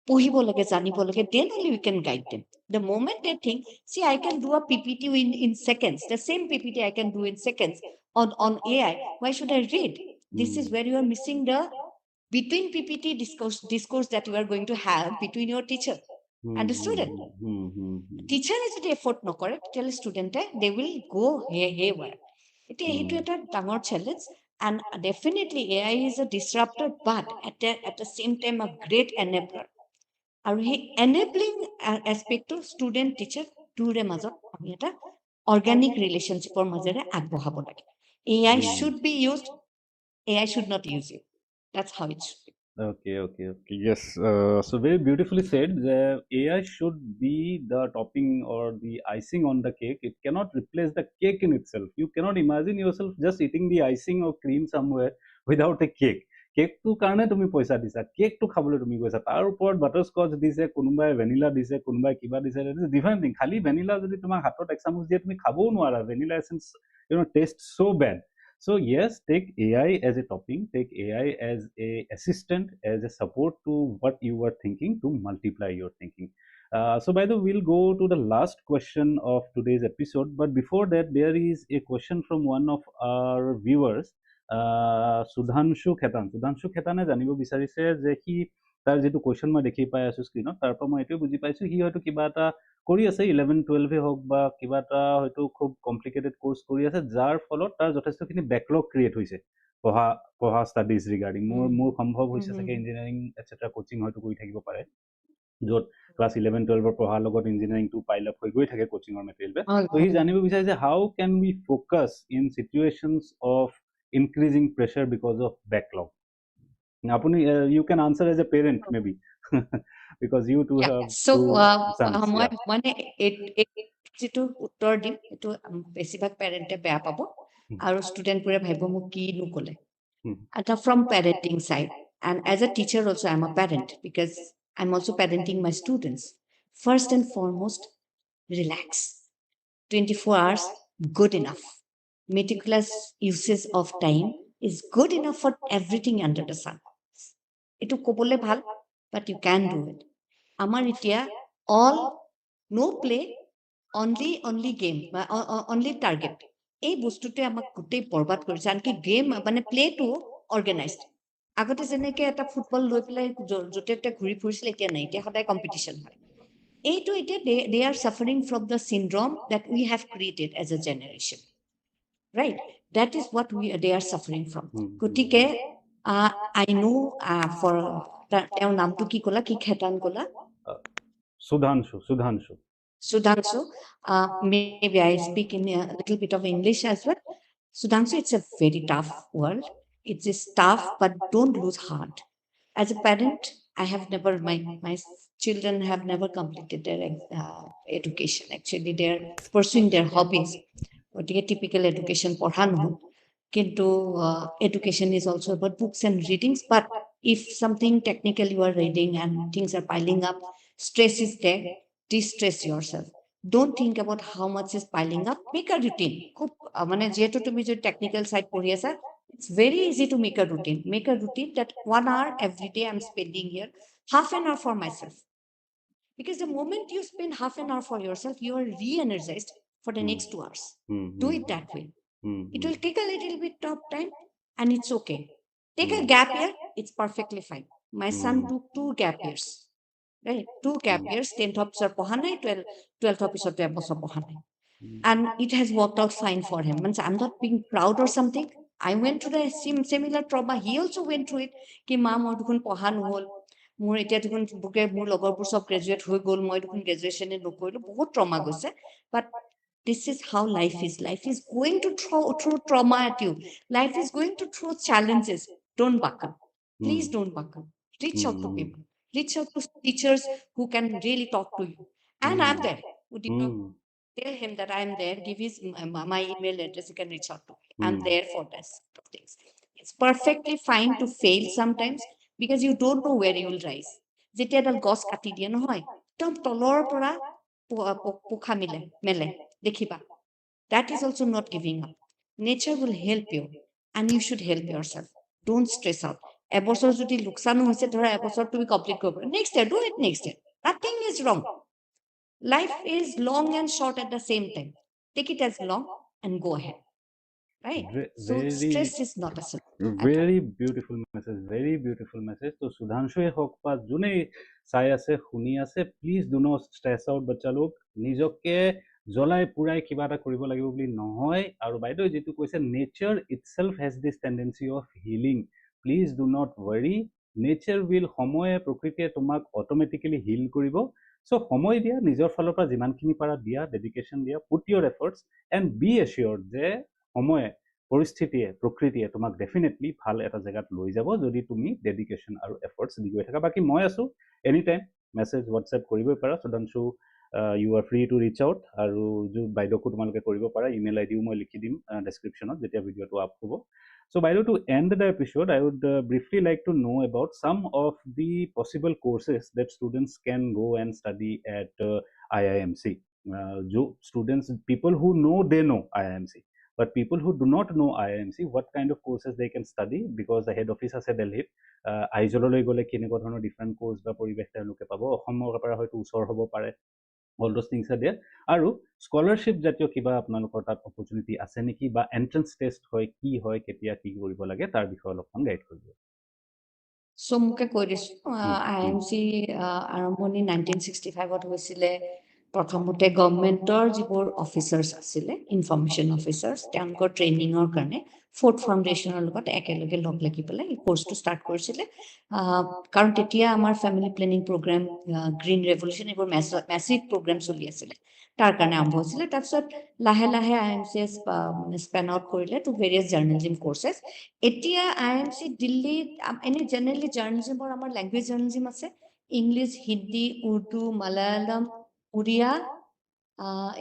পঢ়িব লাগে জানিব লাগে then only we can guide them the moment they think see I can do a PPT in seconds the same PPT I can do in seconds on AI why should I read this is where you are missing the between PPT discourse that you are going to have between your teacher and the student টিচাৰে যদি effort নকৰে তেতিয়াহ'লে ষ্টুডেণ্টে they will গ' হে war এতিয়া সেইটো এটা ডাঙৰ challenge and definitely A I is a disruptor but at the same time a great enabler আৰু সেই এনেবলিং এছপেক্টটো ষ্টুডেণ্ট টিচাৰ দুয়োৰে মাজত আমি এটা অৰ্গেনিক ৰিলেশ্যনশ্বিপৰ মাজেৰে আগবঢ়াব লাগে A I should be used A I should not use you that's how it should be Okay. Yes. So very beautifully said. The AI should be the topping or the icing on the cake. It cannot replace the cake in itself. You cannot imagine yourself just eating the icing or cream somewhere without a cake. কেকটো কাৰণে তুমি পইচা দিছা কেকটো খাবলৈ তুমি কৈছা তাৰ ওপৰত বাটাৰস্কচ দিছে কোনোবাই ভেনিলা দিছে কোনোবাই কিবা দিছে ডিফাৰেণ্ট থিং খালি ভেনিলা যদি তোমাক হাতত এক চামুচ দিয়ে তুমি খাবও নোৱাৰা vanilla essence test so' bed. So yes, take AI as a topping, take AI as a assistant, as a support to what you are thinking to multiply your thinking. So by the way, we'll go to the last question of today's episode. But before that, there is a question from one of our viewers, Sudhanshu Khetan. Sudhanshu Khetane জানিব বিচাৰিছে যে সি তাৰ যিটো question মই দেখি পাই আছো স্ক্ৰীনত তাৰ পৰা মই এইটোৱে বুজি পাইছো সি হয়তো কিবা এটা কৰি আছে 11-12 হওক বা কিবা এটা হয়তো খুব কমপ্লিকেটেড কোৰ্চ কৰি আছে যাৰ ফলত তাৰ যথেষ্টখিনি বেকলগ ক্ৰিয়েট হৈছে পঢ়া ষ্টাডিজ ৰিগাৰ্ডিং মোৰ সম্ভৱ হৈছে চাগে ইঞ্জিনিয়াৰিং এটচেট্ৰা কোচিং হয়তো কৰি থাকিব পাৰে য'ত ক্লাছ 11-12 পঢ়াৰ লগত ইঞ্জিনিয়াৰিংটো পাইল আপ হৈ গৈ থাকে কোচিঙৰ মেটেৰিয়েল তো সি জানিব বিচাৰিছে how can we focus in situations of increasing pressure because of backlog Apuni, you can answer as a parent maybe because you too Yeah. have So, two sons. মই Yeah. মানে যিটো উত্তৰ দিম এইটো বেছিভাগ পেৰেণ্টে বেয়া পাব আৰু ষ্টুডেণ্টবোৰে ভাবিব মোক কিনো ক'লে এটা from parenting side and as a teacher also' I am a parent because I am also' parenting my students first and foremost relax 24 hours good enough meticulous usage of time is good enough for everything under the sun এইটো ক'বলৈ ভাল but you can do it আমাৰ এতিয়া all no play only game only target এই বস্তুটোৱে আমাক গোটেই বৰবাদ কৰিছে আনকি গেম মানে প্লেটো অৰ্গেনাইজড আগতে যেনেকে এটা ফুটবল লৈ পেলাই য'তে ত'তে ঘূৰি ফুৰিছিলে এতিয়া নাই এতিয়া সদায় কম্পিটিশ্যন হয় এইটো এতিয়া they are suffering from the syndrome that we have created as a generation right that is what they are suffering from গতিকে I know for তেওঁৰ নামটো কি ক'লা কি খেতান ক'লা Sudhanshu. Sudhanshu, maybe I speak in a little bit of English as well. Sudhanshu, it's a very tough world. It is tough, but don't lose heart. As a parent, I have never, my children have never completed their education. Actually, they're pursuing their hobbies. গতিকে typical education পঢ়া নহ'ল কিন্তু education is also about books and readings but if something technical you are reading and things are piling up stress is there de-stress yourself don't think about how much is piling up make a routine খুব মানে যেহেতু তুমি যে technical side পঢ়ি আছা it's very easy to make a routine that 1 hour every day I'm spending here half an hour for myself because the moment you spend half an hour for yourself you are re-energized for the next 2 hours do it that way it will take a little bit of time and it's okay take a gap year it's perfectly fine my son took 2 gap years right 2 gap years 10th officer পঢ়া নাই 12th officer to এবছৰ পঢ়া নাই and it has worked out fine for him means I'm not being proud or something I went through the similar trauma he also went through it কি মা মই দেখোন পঢ়া নহ'ল মোৰ এতিয়া দেখোন বুকে মোৰ লগৰবোৰ চব গ্ৰেজুৱেট হৈ গ'ল মই দেখোন গ্ৰেজুৱেশ্যনে নকৰিলো বহুত ট্ৰমা গৈছে but this is how life is going to throw trauma at you life is going to throw challenges don't buckle please don't buckle reach out to people reach out to teachers who can really talk to you and I'm there tell him that I'm there give his my email address you can reach out to me I'm there for that sort of things it's perfectly fine to fail sometimes because you don't know where you will rise যেতিয়া এডাল গছ কাটি দিয়ে নহয় একদম তলৰ পৰা পোখা মেলে দেখিবা that is also not giving up nature will help you and you should help yourself don't stress out এবছৰ যদি লোকচানো হৈছে ধৰা এবছৰ তুমি কমপ্লিট কৰিব next year do it next year nothing is wrong life is long and short at the same time take it as long and go ahead right so Very, stress is not a solution at all very beautiful message. Very beautiful message. তো সুধাংশুৱে হওক বা যোনেই চাই আছে শুনি আছে please do not stress out বাচ্চালোক নিজকে জ্বলাই পুৰাই কিবা এটা কৰিব লাগিব বুলি নহয় আৰু বাইদেউ যিটো কৈছে nature itself has this tendency of healing please do not worry nature will সময়ে প্ৰকৃতিয়ে তোমাক অট'মেটিকেলি হিল কৰিব চ' সময় দিয়া নিজৰ ফালৰ পৰা যিমানখিনি পাৰা দিয়া ডেডিকেশ্যন দিয়া put your efforts and be assured যে সময়ে পৰিস্থিতিয়ে প্ৰকৃতিয়ে তোমাক ডেফিনেটলি ভাল এটা জেগাত লৈ যাব যদি তুমি ডেডিকেশ্যন আৰু এফৰ্টছ দি গৈ থাকা বাকী মই আছোঁ এনি টাইম মেছেজ হোৱাটছএপ কৰিবই পাৰা Sudhanshu you are free to reach out আৰু বাইদেউকো তোমালোকে কৰিব পাৰা ইমেইল আই ডিও মই লিখি দিম ডেছক্ৰিপশ্যনত যেতিয়া ভিডিঅ'টো আপ হ'ব So, Baidu, to end the episode, I would briefly like to know about some of the possible courses that students can go and study at IIMC. Students, people who know, they know IIMC. But people who do not know IIMC, what kind of courses they can study because the head office আছে দিল্লীত আইজললৈ গ'লে কেনেকুৱা ধৰণৰ different course বা পৰিৱেশ তেওঁলোকে পাব অসমৰ পৰা হয়তো ওচৰ হ'ব পাৰে all those things are there আৰু স্কলাৰশ্বিপ জাতীয় কিবা আপোনালোকৰ তাত অপৰচুনিটি আছে নেকি বা এন্ট্ৰেন্স টেষ্ট হয় কি হয় কেতিয়া কি কৰিব লাগে তাৰ বিষয়ে অলপমান গাইড কৰিব So মুকে কৈ দিছো IIMC আৰম্ভণি 1965ত হৈছিলে প্ৰথমতে গভৰ্ণমেণ্টৰ যিবোৰ অফিচাৰ্ছ আছিলে ইনফৰমেশ্যন অফিচাৰ্ছ তেওঁলোকৰ ট্ৰেইনিঙৰ কাৰণে ফ'ৰ্থ ফাউণ্ডেশ্যনৰ লগত একেলগে লগ লাগি পেলাই এই কোৰ্চটো ষ্টাৰ্ট কৰিছিলে কাৰণ তেতিয়া আমাৰ family planning programme green revolution এইবোৰ মেচিভ প্ৰগ্ৰেম চলি আছিলে তাৰ কাৰণে আৰম্ভ হৈছিলে। তাৰপিছত লাহে লাহে IMCS মানে স্পেন আউট কৰিলে টু ভেৰিয়াছ জাৰ্নেলিজিম কোৰ্চেছ। এতিয়া IMC দিল্লীত এনে জেনেৰেলি জাৰ্নেলিজিমৰ আমাৰ লেংগুৱেজ জাৰ্নেলিজিম আছে, ইংলিছ, হিন্দী, উৰ্দু, মালায়ালম, উৰিয়া,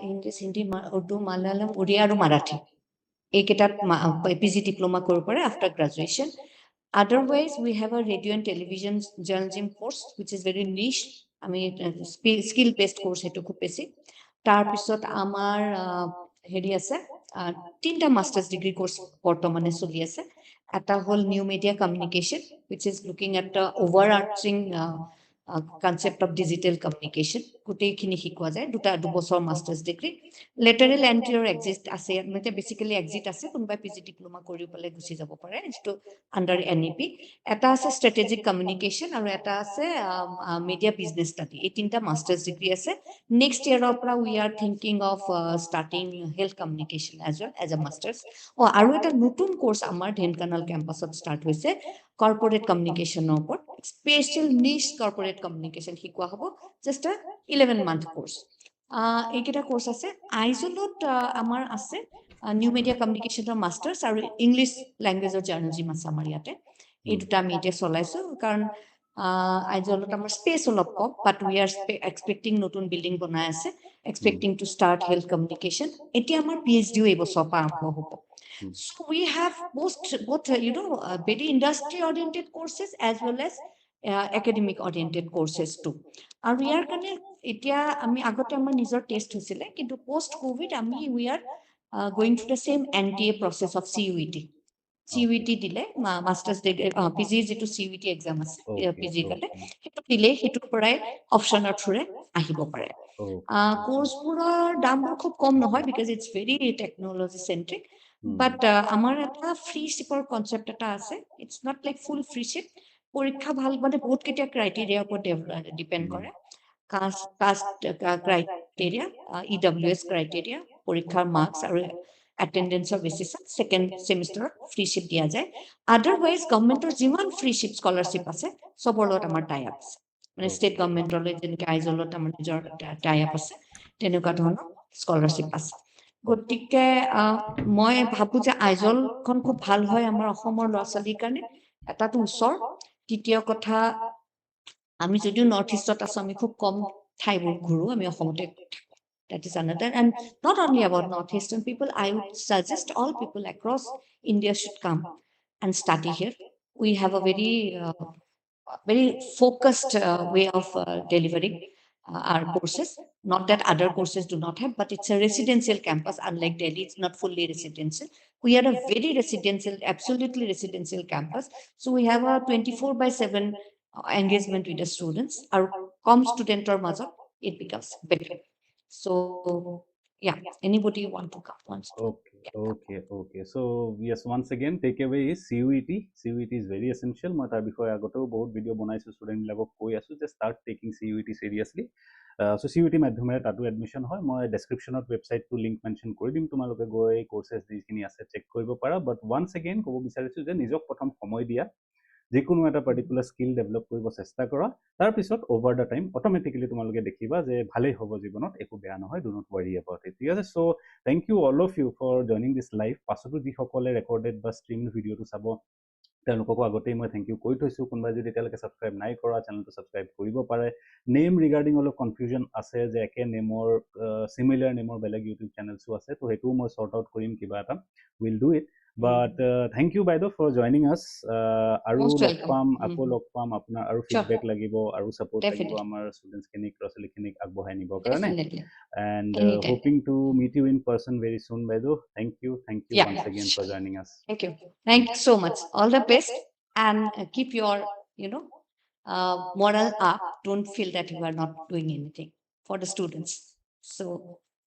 ইংলিছ, হিন্দী, উৰ্দু, মালায়ালম, উৰিয়া আৰু মাৰাঠী। এইকেইটাত PG ডিপ্ল'মা কৰিব পাৰে after graduation. Otherwise, we have a radio and television journalism course, which is very niche. আমি স্কিল বেসড কোর্স সেইটো খুব বেছি। তাৰপিছত আমাৰ হেৰি আছে, তিনিটা মাষ্টাৰ্ছ ডিগ্ৰী কোৰ্স বৰ্তমানে চলি আছে। এটা হ'ল new media communication, which is looking at the overarching concept of digital communication, গোটেইখিনি শিকোৱা যায়। দুবছৰ মাষ্টাৰ্ছ ডিগ্ৰী। লেটাৰেল এন্ট্ৰি আৰু এক্সিট আছে, মানে বেসিক্যালি এক্সিট আছে, কোনোবাই PG ডিপ্ল'মা কৰি পেলাই গুচি যাব পাৰে, যিটো আণ্ডাৰ NEP। এটা আছে ষ্ট্ৰেটেজিক কমিউনিকেশ্যন আৰু এটা আছে মিডিয়া বিজনেছ ষ্টাডি। এই তিনিটা মাষ্টাৰ্ছ ডিগ্ৰী আছে। নেক্সট ইয়াৰৰ পৰা we are thinking of starting health communication as well as a masters. আৰু এটা নতুন কোৰ্চ আমাৰ ঢেনকানাল কেম্পাছত ষ্টাৰ্ট হৈছে, কৰ্পৰেট কমিউনিকেশ্যনৰ ওপৰত। স্পেচিয়েল নিচ কৰ্পৰেট কমিউনিকেশ্যন শিকোৱা হ'ব, জাষ্ট আ 11-month কোৰ্চ। এইকেইটা কোৰ্চ আছে। আইজলত আমাৰ আছে নিউ মিডিয়া কমিউনিকেশ্যনৰ মাষ্টাৰ্ছ আৰু ইংলিছ লেংগুৱেজৰ জাৰ্নেলিজিম আছে আমাৰ ইয়াতে। এই দুটা আমি এতিয়া চলাইছো, কাৰণ আইজলত আমাৰ স্পেচ অলপ কম, বাট উই আৰ এক্সপেক্টিং নতুন বিল্ডিং বনাই আছে, expecting to start health communication. এতিয়া আমাৰ PhDও এই বছৰৰ পৰা আৰম্ভ হ'ব। So we have both very industry oriented courses as well as academic oriented courses too. আৰু ইয়াৰ কাৰণে এতিয়া আমি আগতে আমাৰ নিজৰ টেষ্ট হৈছিলে, কিন্তু পোষ্ট কোভিড আমি we are going through the same NTA process of CUET. CUET দিলে মাষ্টাৰ্ছ ডিগ্ৰী PGৰ যিটো CUET এক্সাম আছে PGৰ কাৰণে, সেইটো দিলে সেইটোৰ পৰাই অপশ্যনৰ থ্ৰুৰে আহিব পাৰে। কোৰ্চবোৰৰ দামবোৰ খুব কম নহয়, because it's very technology centric. But আমাৰ এটা ফ্ৰী শ্বিপৰ কনচেপ্ট এটা আছে। It's not like full free ship. পৰীক্ষা ভাল, মানে বহুত কেইটা ক্ৰাইটেৰিয়াৰ ওপৰত ডিপেণ্ড কৰে। কাষ্ট ক্ৰাইটেৰিয়া, EWS ক্ৰাইটেৰিয়া, পৰীক্ষাৰ মাৰ্কছ আৰু এটেণ্ডেঞ্চৰ বেচিছত ছেকেণ্ড ছেমিষ্টাৰত ফ্ৰী শ্বিপ দিয়া যায়। আদাৰৱাইজ গভৰ্ণমেণ্টৰ যিমান ফ্ৰী শ্বিপ স্কলাৰশ্বিপ আছে, চবৰ লগত আমাৰ টাই আপ আছে। মানে ষ্টেট গভৰ্ণমেণ্টলৈ যেনেকৈ আইজলত আমাৰ নিজৰ টাই আপ আছে, তেনেকুৱা ধৰণৰ স্কলাৰশ্বিপ আছে। গতিকে মই ভাবো যে আইজলখন খুব ভাল হয় আমাৰ অসমৰ ল'ৰা ছোৱালীৰ কাৰণে। এটাটো ওচৰ, দ্বিতীয় কথা আমি যদিও নৰ্থ ইষ্টত আছো, আমি খুব কম ঠাইবোৰ ঘূৰো, আমি অসমতে থাকো। That is another. And not only about Northeastern people, I would suggest all people across India should come and study here. We have a very focused way of delivering our courses. Not that other courses do not have, but it's a residential campus. Unlike Delhi, it's not fully residential. We are a very residential, absolutely residential campus. So we have a 24/7 engagement with the students. Our student or mother, it becomes better. So yeah, anybody want to come wants to get come. Okay. So yes, once again, takeaway is CUET. CUET is very essential. মই তাৰ বিষয়ে আগতেও বহুত video' বনাইছো, ষ্টুডেণ্টবিলাকক কৈ আছো যে start taking CUET চিৰিয়াছলি। চ' CUET মাধ্যমেৰে তাতো এডমিশ্যন হয়। মই ডেছক্ৰিপশ্যনত ৱেবছাইটটো লিংক মেনশ্যন কৰি দিম, তোমালোকে গৈ কোৰ্চেছ যিখিনি আছে চেক কৰিব পাৰা। বাট ওৱান্স এগেইন ক'ব বিচাৰিছোঁ যে নিজক প্ৰথম সময় দিয়া, যিকোনো এটা পাৰ্টিকুলাৰ স্কিল ডেভেলপ কৰিব চেষ্টা কৰা। তাৰপিছত অভাৰ দ্য টাইম অট'মেটিকেলি তোমালোকে দেখিবা যে ভালেই হ'ব জীৱনত, একো বেয়া নহয়। Do not worry about it. ঠিক আছে। So' thank you all of you for joining this live. পাছতো যিসকলে ৰেকৰ্ডেড বা ষ্ট্ৰীম ভিডিঅ'টো চাব, তেওঁলোককো আগতেই মই থেংক ইউ কৈ থৈছোঁ। কোনোবাই যদি এতিয়ালৈকে ছাবস্ক্ৰাইব নাই কৰা, চেনেলটো ছাবস্ক্ৰাইব কৰিব পাৰে। নেম ৰিগাৰ্ডিং অলপ কনফিউজন আছে যে একে নেমৰ চিমিলাৰ নেমৰ বেলেগ ইউটিউব চেনেলছো আছে, তো সেইটোও মই শ্বৰ্ট আউট কৰিম কিবা এটা। Will do it. But thank you বাইদেউ ফৰ জইনিং আছ। আৰু Most লগ welcome. পাম, আকৌ লগ পাম। আপোনাৰ আৰু Sure. ফিডবেক লাগিব, আৰু ছাপোৰ্ট লাগিব Definitely. আমাৰ ষ্টুডেণ্টছখিনিক, ল'ৰা ছোৱালীখিনিক আগবঢ়াই নিবৰ কাৰণে। Definitely. And Anytime. hoping to meet you in person very soon, Baidu. Thank you Yeah. once again for joining us. Thank you. Thank you so much. All the best, and keep your, moral up. Don't feel that you are not doing anything for the students. So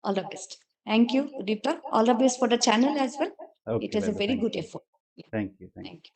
all the best. Thank you, Udita. All the best for the channel as well. Okay, It is a Baidu, very thank good you. effort. Yeah. Thank you. Thank you.